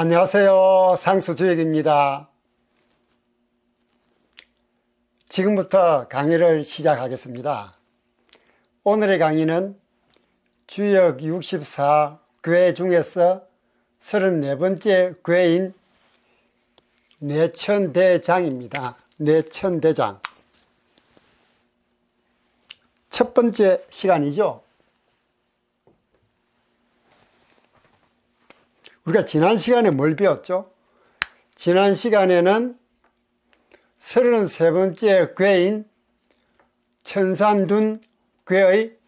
안녕하세요. 상수주역입니다. 지금부터 강의를 시작하겠습니다. 오늘의 강의는 주역 64 괴 중에서 34번째 괴인 뇌천대장입니다. 뇌천대장. 첫 번째 시간이죠. 우리가 지난 시간에 뭘 배웠죠? 지난 시간에는 33번째 괴인 천산둔 괴의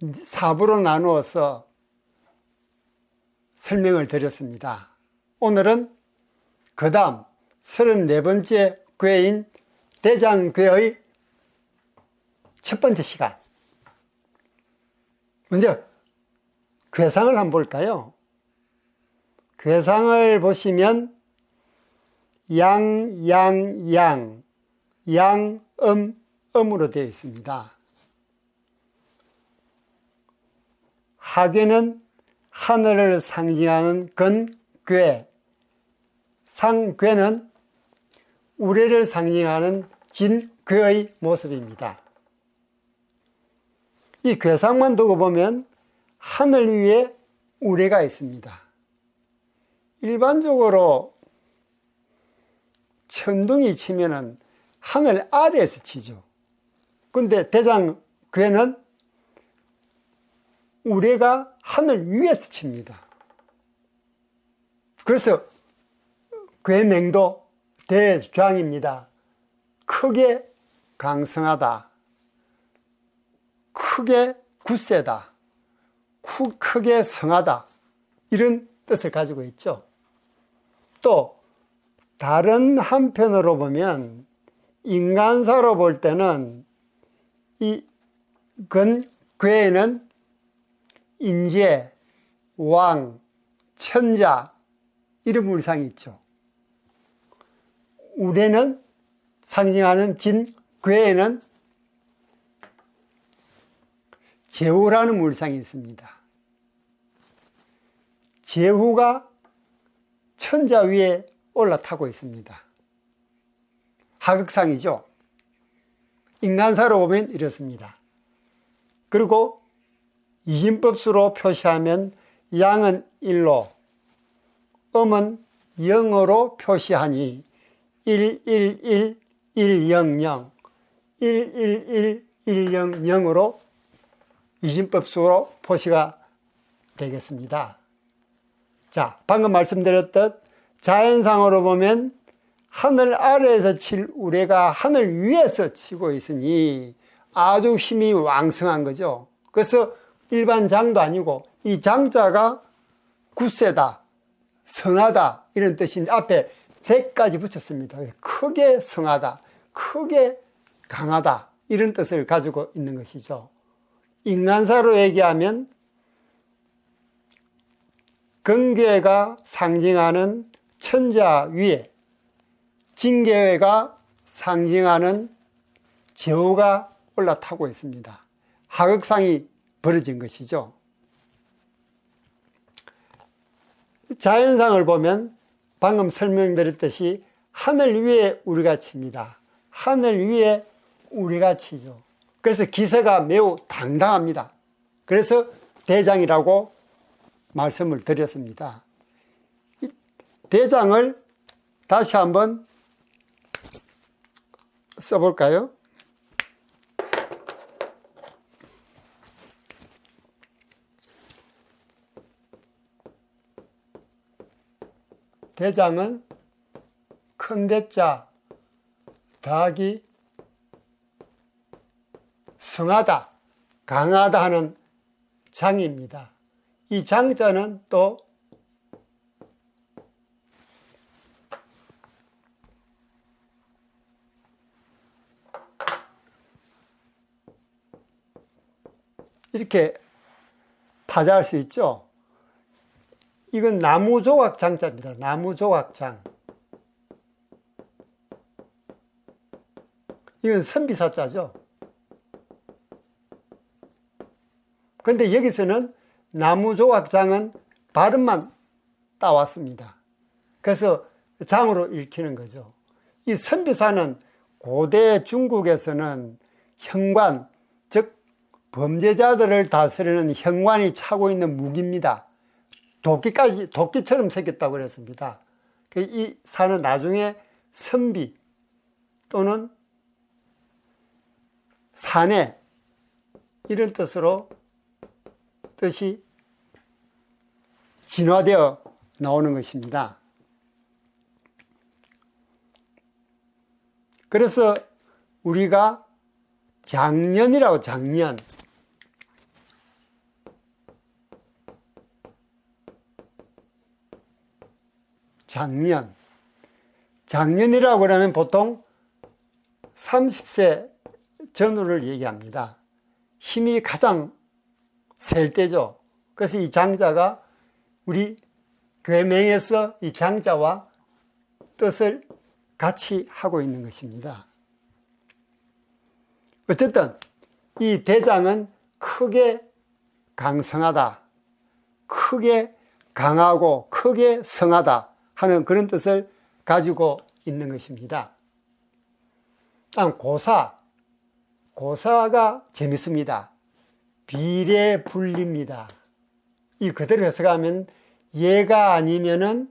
4부로 나누어서 설명을 드렸습니다. 오늘은 그 다음 34번째 괴인 대장괴의 첫 번째 시간. 먼저 괴상을 한번 볼까요? 괴상을 보시면 양, 양, 양, 양, 음으로 되어 있습니다. 하괴는 하늘을 상징하는 건괴, 상괴는 우레를 상징하는 진괴의 모습입니다. 이 괴상만 두고 보면 하늘 위에 우레가 있습니다. 일반적으로 천둥이 치면은 하늘 아래에서 치죠. 근데 대장괴는 우레가 하늘 위에서 칩니다. 그래서 괴맹도 대좌입니다. 크게 강성하다, 크게 굳세다, 크게 성하다, 이런 뜻을 가지고 있죠. 또 다른 한편으로 보면 인간사로 볼 때는 이 건괴에는 인재, 왕, 천자 이런 물상이 있죠. 우레는 상징하는 진괴에는 제후라는 물상이 있습니다. 제후가 천자 위에 올라타고 있습니다. 하극상이죠. 인간사로 보면 이렇습니다. 그리고 이진법수로 표시하면 양은 1로, 음은 0으로 표시하니 111, 100, 111, 100으로 이진법수로 표시가 되겠습니다. 자, 방금 말씀드렸듯 자연상으로 보면 하늘 아래에서 칠 우레가 하늘 위에서 치고 있으니 아주 힘이 왕성한 거죠. 그래서 일반 장도 아니고 이 장자가 굳세다, 성하다 이런 뜻인데 앞에 대까지 붙였습니다. 크게 성하다, 크게 강하다 이런 뜻을 가지고 있는 것이죠. 인간사로 얘기하면 건괴가 상징하는 천자 위에 진괴가 상징하는 제후가 올라타고 있습니다. 하극상이 벌어진 것이죠. 자연상을 보면 방금 설명드렸듯이 하늘 위에 우리가 칩니다. 하늘 위에 우리가 치죠. 그래서 기세가 매우 당당합니다. 그래서 대장이라고 말씀을 드렸습니다. 대장을 다시 한번 써볼까요? 대장은 큰 대자 더하기 성하다, 강하다 하는 장입니다. 이 장자는 또 이렇게 파자할 수 있죠. 이건 나무조각 장자입니다. 나무조각장. 이건 선비사자죠. 그런데 여기서는 나무조각장은 발음만 따왔습니다. 그래서 장으로 읽히는 거죠. 이 선비사는 고대 중국에서는 현관, 즉 범죄자들을 다스리는 현관이 차고 있는 무기입니다. 도끼처럼 생겼다고 그랬습니다. 이 사는 나중에 선비 또는 사내 이런 뜻이 진화되어 나오는 것입니다. 그래서 우리가 장년이라고 장년이라고 그러면 보통 30세 전후를 얘기합니다. 힘이 가장 셀 때죠. 그래서 이 장자가 우리 계명에서 이 장자와 뜻을 같이 하고 있는 것입니다. 어쨌든 이 대장은 크게 강성하다, 크게 강하고 크게 성하다 하는 그런 뜻을 가지고 있는 것입니다. 다음 고사가 재밌습니다. 비례분리입니다. 이 그대로 해석하면 얘가 아니면은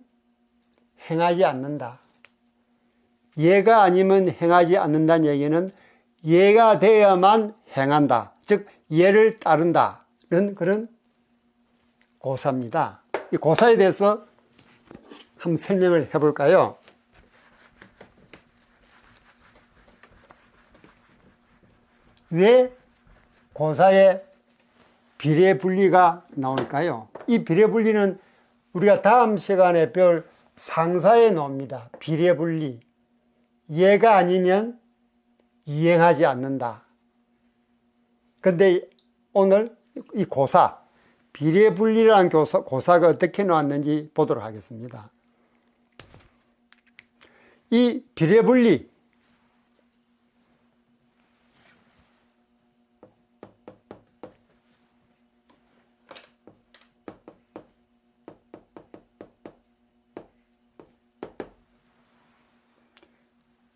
행하지 않는다. 얘가 아니면 행하지 않는다는 얘기는 얘가 되어야만 행한다. 즉 얘를 따른다는 그런 고사입니다. 이 고사에 대해서 한번 설명을 해볼까요? 왜 고사에 비례분리가 나올까요? 이 비례분리는 우리가 다음 시간에 배울 상사에 나옵니다. 비례분리. 얘가 아니면 이행하지 않는다. 근데 오늘 이 고사, 비례분리라는 고사가 어떻게 나왔는지 보도록 하겠습니다. 이 비례분리,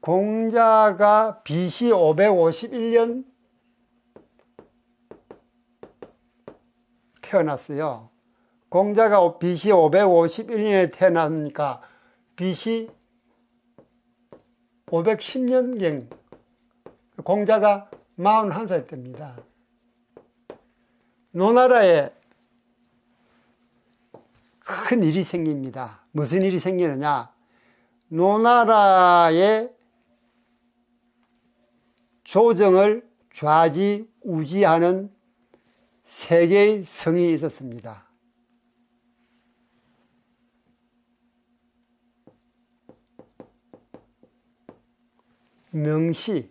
공자가 BC 551년 태어났어요. 공자가 BC 551년에 태어나니까 BC 510년경, 공자가 41살 때입니다. 노나라에 큰 일이 생깁니다. 무슨 일이 생기느냐? 노나라의 조정을 좌지우지하는 세 개의 성이 있었습니다. 명시,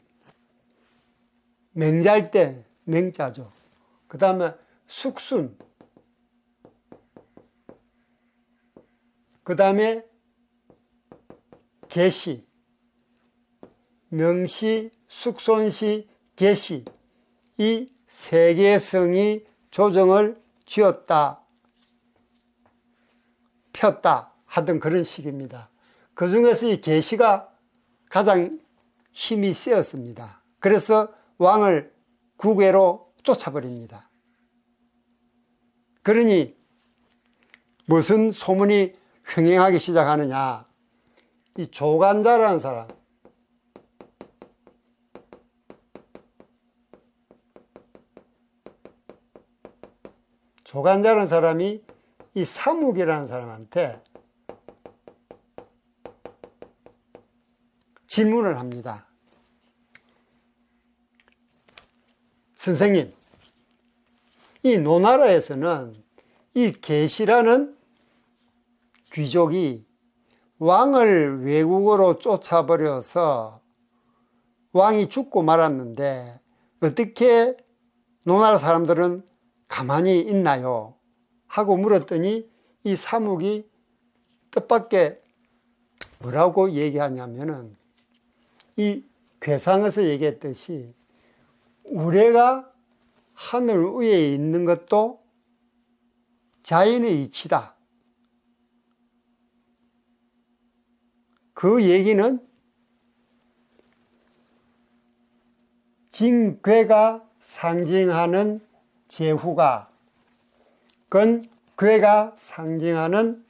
맹자일 때 맹자죠. 그 다음에 숙순, 그 다음에 계시, 명시, 숙손시, 계시, 이 세 개의 성이 조정을 쥐었다, 폈다 하던 그런 시기입니다. 그 중에서 이 계시가 가장 힘이 세었습니다. 그래서 왕을 국외로 쫓아버립니다. 그러니 무슨 소문이 횡행하기 시작하느냐? 이 조간자라는 사람, 조간자라는 사람이 이 사묵이라는 사람한테 질문을 합니다. 선생님, 이 노나라에서는 이 계시라는 귀족이 왕을 외국으로 쫓아버려서 왕이 죽고 말았는데 어떻게 노나라 사람들은 가만히 있나요? 하고 물었더니 이 사묵이 뜻밖의 뭐라고 얘기하냐면은 이 괴상에서 얘기했듯이 우레가 하늘 위에 있는 것도 자연의 이치다. 그 얘기는 징괴가 상징하는 제후가, 그건 괴가 상징하는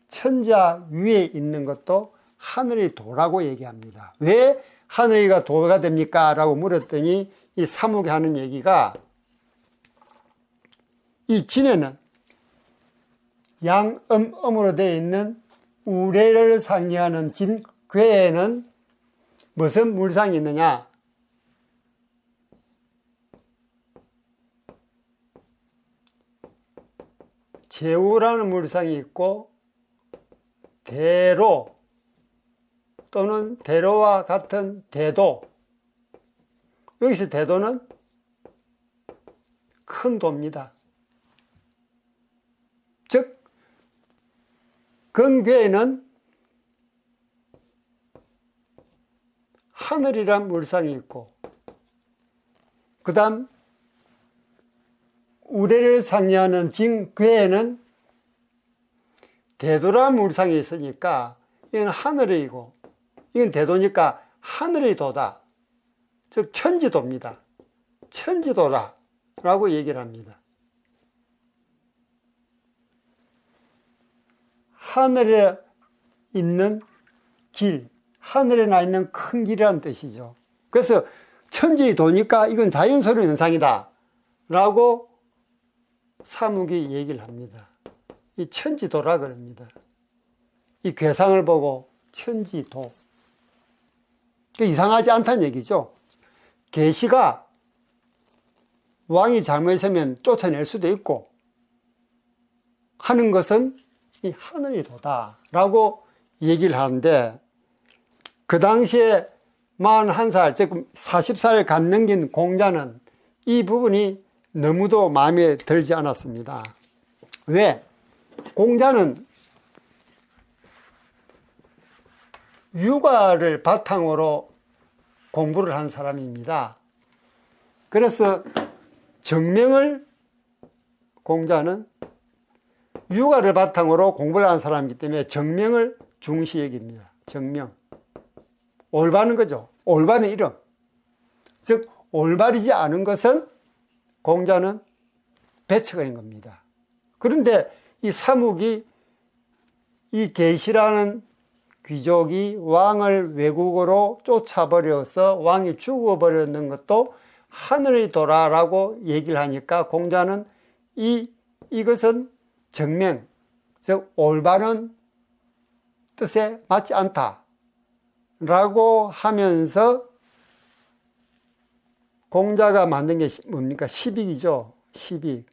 천자 위에 있는 것도 하늘의 도라고 얘기합니다. 왜 하늘이가 도가 됩니까? 라고 물었더니 이 사목이 하는 얘기가, 이 진에는 양음으로 되어 있는 우레를 상징하는 진, 괴에는 무슨 물상이 있느냐? 제우라는 물상이 있고, 대로 또는 대로와 같은 대도, 여기서 대도는 큰 도입니다. 즉 근괴에는 하늘이란 물상이 있고, 그 다음 우레를 상징하는 징괴에는 대도라는 물상이 있으니까 이건 하늘이고, 이건 대도니까 하늘의 도다. 즉 천지도입니다. 천지도다 라고 얘기를 합니다. 하늘에 있는 길, 하늘에 나 있는 큰 길이라는 뜻이죠. 그래서 천지의 도니까 이건 자연스러운 현상이다 라고 사묵이 얘기를 합니다. 이 천지도라 그럽니다. 이 괴상을 보고 천지도. 이상하지 않다는 얘기죠. 계시가 왕이 잘못하면 쫓아낼 수도 있고 하는 것은 이 하늘의 도다 라고 얘기를 하는데, 그 당시에 41살, 즉 40살 갓 넘긴 공자는 이 부분이 너무도 마음에 들지 않았습니다. 왜? 공자는 육아를 바탕으로 공부를 한 사람입니다. 그래서 정명을, 공자는 육아를 바탕으로 공부를 한 사람이기 때문에 정명을 중시 여깁니다. 정명. 올바른 거죠. 올바른 이름. 즉 올바르지 않은 것은 공자는 배척한 겁니다. 그런데 이 사묵이 이 계시라는 귀족이 왕을 외국으로 쫓아버려서 왕이 죽어버렸는 것도 하늘의 도라라고 얘기를 하니까 공자는 이것은 정명, 즉 올바른 뜻에 맞지 않다 라고 하면서 공자가 만든 게 뭡니까? 시빅이죠. 시빅.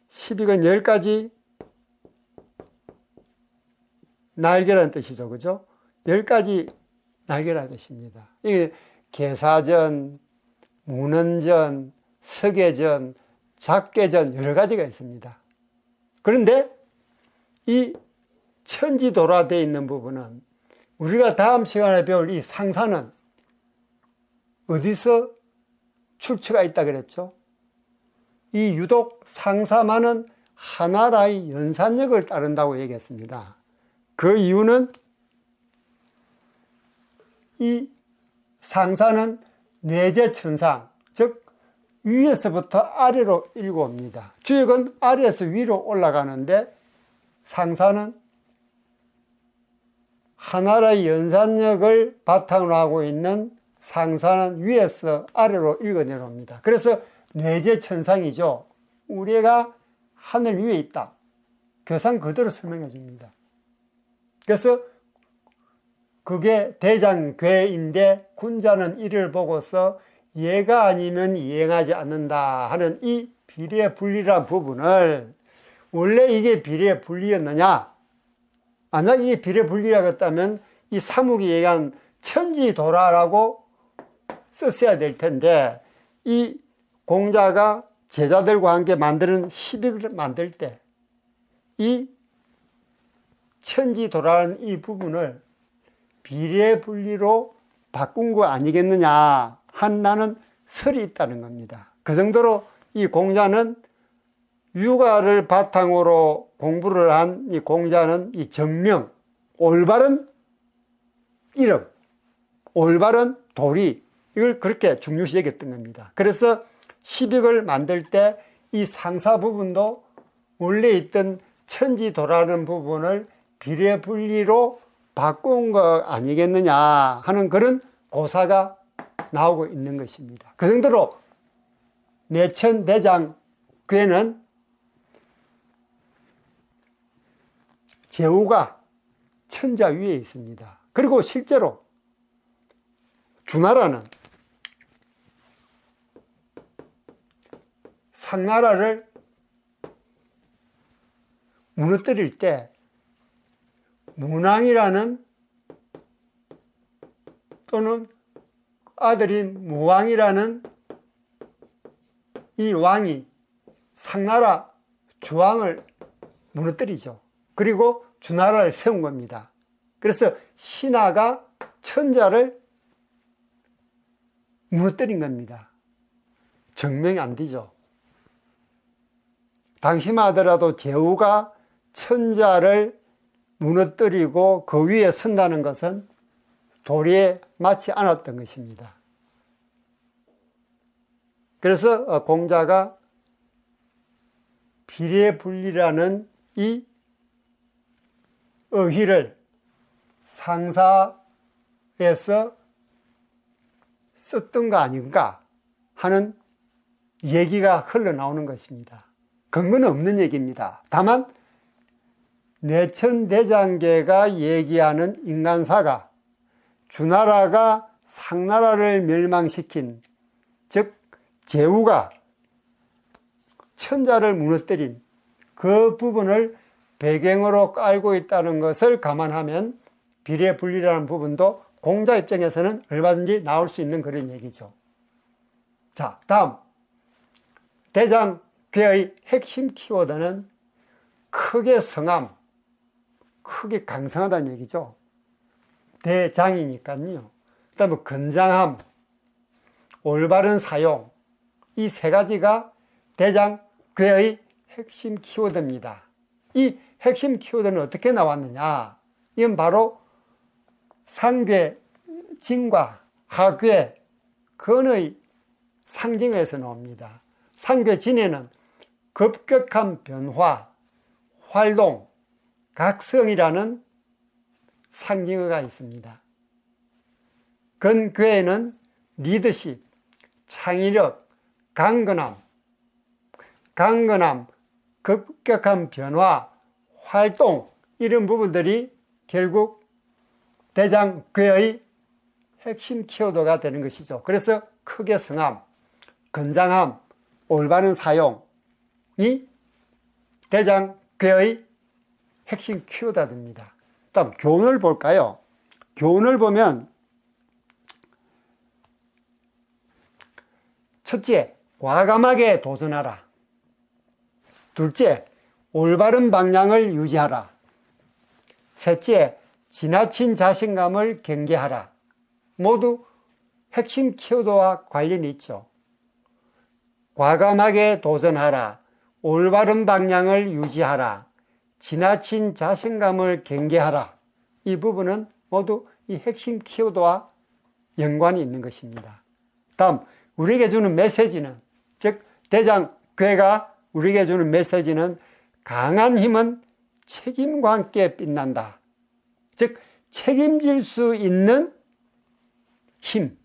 시빅은 10가지 날개라는 뜻이죠. 그죠? 10가지 날개라는 뜻입니다. 이게 계사전, 문헌전, 석계전, 작계전 여러 가지가 있습니다. 그런데 이 천지도라되어 있는 부분은 우리가 다음 시간에 배울 이 상사는 어디서 출처가 있다 그랬죠? 이 유독 상사만은 하나라의 연산력을 따른다고 얘기했습니다. 그 이유는 이 상사는 뇌제천상, 즉 위에서부터 아래로 읽어옵니다. 주역은 아래에서 위로 올라가는데 상사는 하나라의 연산력을 바탕으로 하고 있는 상사는 위에서 아래로 읽어 내려옵니다. 그래서 뇌제천상이죠. 우리가 하늘 위에 있다. 교상 그대로 설명해 줍니다. 그래서 그게 대장괴인데 군자는 이를 보고서 얘가 아니면 이행하지 않는다 하는 이 비례분리란 부분을, 원래 이게 비례분리였느냐? 만약 이게 비례분리라고 했다면 이 사묵이 얘기한 천지도라라고 썼어야 될 텐데, 이 공자가 제자들과 함께 만드는 시빅을 만들 때 이 천지도라는 이 부분을 비례분리로 바꾼 거 아니겠느냐 한다는 설이 있다는 겁니다. 그 정도로 이 공자는 육아를 바탕으로 공부를 한 이 공자는 이 정명, 올바른 이름, 올바른 도리, 이걸 그렇게 중요시 여겼던 겁니다. 그래서 시빅을 만들 때 이 상사 부분도 원래 있던 천지도라는 부분을 비례분리로 바꾼 거 아니겠느냐 하는 그런 고사가 나오고 있는 것입니다. 그 정도로 내천대장괴는 제후가 천자 위에 있습니다. 그리고 실제로 주나라는 상나라를 무너뜨릴 때 문왕이라는 또는 아들인 무왕이라는 이 왕이 상나라 주왕을 무너뜨리죠. 그리고 주나라를 세운 겁니다. 그래서 신하가 천자를 무너뜨린 겁니다. 정명이 안 되죠. 당시만 하더라도 제후가 천자를 무너뜨리고 그 위에 선다는 것은 도리에 맞지 않았던 것입니다. 그래서 공자가 비례분리라는 이 어휘를 상사에서 썼던 거 아닌가 하는 얘기가 흘러나오는 것입니다. 근거는 없는 얘기입니다. 다만 내천대장계가 얘기하는 인간사가 주나라가 상나라를 멸망시킨, 즉 제후가 천자를 무너뜨린 그 부분을 배경으로 깔고 있다는 것을 감안하면 비례분리라는 부분도 공자 입장에서는 얼마든지 나올 수 있는 그런 얘기죠. 자, 다음 대장괴의 핵심 키워드는 크게 성함, 크게 강성하다는 얘기죠. 대장이니까요. 그 다음에 건장함, 올바른 사용, 이 세 가지가 대장괴의 핵심 키워드입니다. 이 핵심 키워드는 어떻게 나왔느냐? 이건 바로 상괴, 진과 하괴, 건의 상징에서 나옵니다. 상괴 진에는 급격한 변화, 활동, 각성이라는 상징어가 있습니다. 건괴에는 리더십, 창의력, 강건함, 급격한 변화, 활동, 이런 부분들이 결국 대장괴의 핵심 키워드가 되는 것이죠. 그래서 크게 성함, 건장함, 올바른 사용이 대장괴의 핵심 키워드가 됩니다. 다음 교훈을 볼까요? 교훈을 보면 첫째, 과감하게 도전하라. 둘째, 올바른 방향을 유지하라. 셋째, 지나친 자신감을 경계하라. 모두 핵심 키워드와 관련이 있죠. 과감하게 도전하라. 올바른 방향을 유지하라. 지나친 자신감을 경계하라. 이 부분은 모두 이 핵심 키워드와 연관이 있는 것입니다. 다음, 우리에게 주는 메시지는, 즉 대장괴가 우리에게 주는 메시지는 강한 힘은 책임과 함께 빛난다. 즉 책임질 수 있는 힘,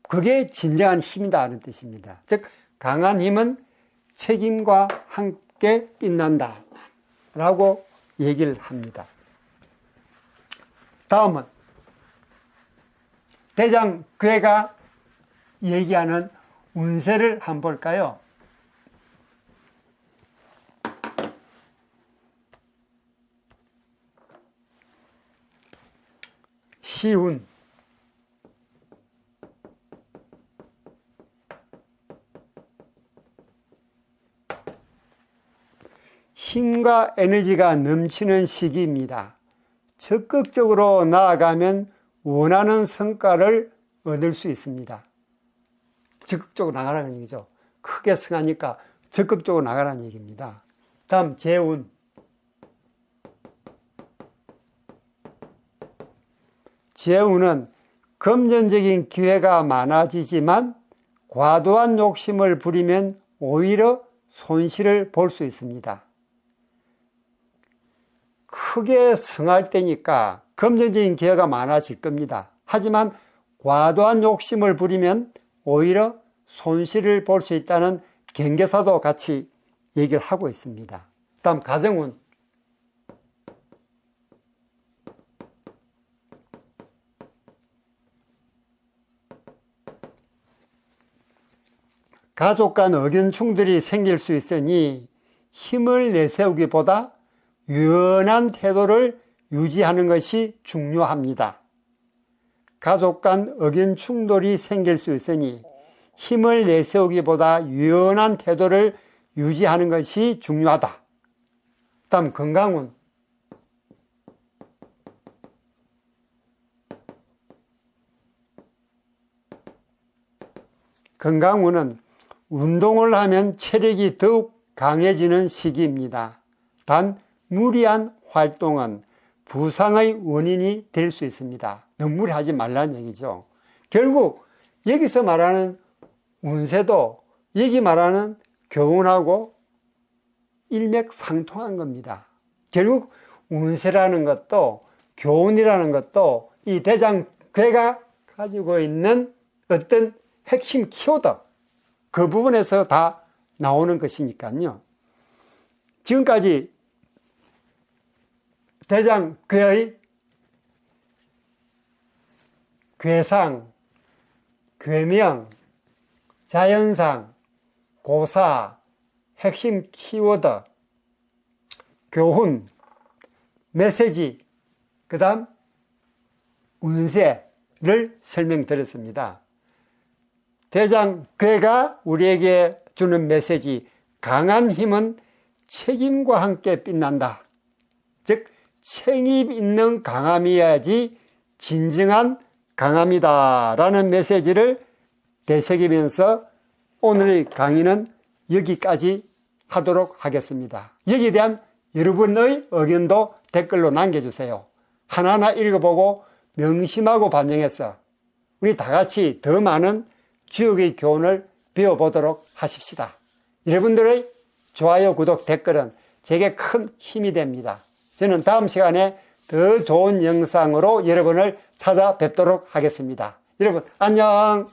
그게 진정한 힘이다는 뜻입니다. 즉 강한 힘은 책임과 함께 빛난다 라고 얘기를 합니다. 다음은 대장괴가 얘기하는 운세를 한번 볼까요? 시운, 힘과 에너지가 넘치는 시기입니다. 적극적으로 나아가면 원하는 성과를 얻을 수 있습니다. 적극적으로 나가라는 얘기죠. 크게 성하니까 적극적으로 나가라는 얘기입니다. 다음 재운. 재운은 금전적인 기회가 많아지지만 과도한 욕심을 부리면 오히려 손실을 볼 수 있습니다. 크게 성할 때니까 금전적인 기회가 많아질 겁니다. 하지만 과도한 욕심을 부리면 오히려 손실을 볼 수 있다는 경계사도 같이 얘기를 하고 있습니다. 다음 가정운. 가족 간 의견 충돌이 생길 수 있으니 힘을 내세우기보다 유연한 태도를 유지하는 것이 중요합니다. 가족 간 의견 충돌이 생길 수 있으니 힘을 내세우기보다 유연한 태도를 유지하는 것이 중요하다. 다음 건강운. 건강운은 운동을 하면 체력이 더욱 강해지는 시기입니다. 단 무리한 활동은 부상의 원인이 될 수 있습니다. 너무 무리하지 말라는 얘기죠. 결국 여기서 말하는 운세도 여기 말하는 교운하고 일맥상통한 겁니다. 결국 운세라는 것도 교운이라는 것도 이 대장괴가 가지고 있는 어떤 핵심 키워드, 그 부분에서 다 나오는 것이니까요. 지금까지 대장괴의 괴상, 괴명, 자연상, 고사, 핵심 키워드, 교훈, 메시지, 그 다음 운세를 설명드렸습니다. 대장괴가 우리에게 주는 메시지, 강한 힘은 책임과 함께 빛난다. 즉 책임 있는 강함이어야지 진정한 강함이다 라는 메시지를 되새기면서 오늘의 강의는 여기까지 하도록 하겠습니다. 여기에 대한 여러분의 의견도 댓글로 남겨주세요. 하나하나 읽어보고 명심하고 반영해서 우리 다 같이 더 많은 주역의 교훈을 배워보도록 하십시다. 여러분들의 좋아요, 구독, 댓글은 제게 큰 힘이 됩니다. 저는 다음 시간에 더 좋은 영상으로 여러분을 찾아뵙도록 하겠습니다. 여러분 안녕.